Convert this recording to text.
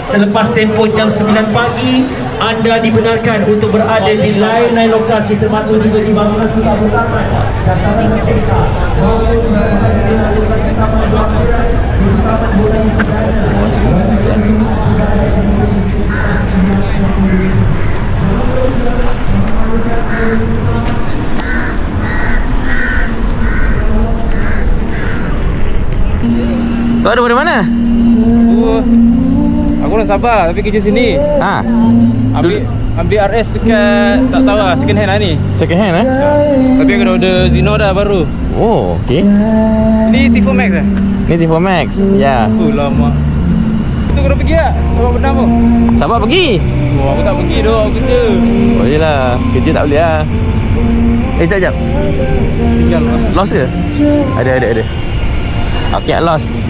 Selepas tempoh jam 9 pagi, anda dibenarkan untuk berada di lain-lain lokasi termasuk juga di bangunan Sultan Bertaman. Dataran Merdeka. Kau ada dari mana? Aku nak sabar tapi kerja sini. Ha. Ambil RS dekat tak tahu lah second hand lah ni. Second hand Tapi aku dah order Zino dah baru. Oh, okey. Ni T4 Max eh? Ni T4 Max. Ya. Lama. Tu kau dah pergi tak? Sebab benda tu. Sabar pergi. Oh, aku tak pergi dah, aku kerja. Oh yelah, kerja tak boleh lah. Jap. Tinggal lah. Lost ke? Ada. Okey, lost.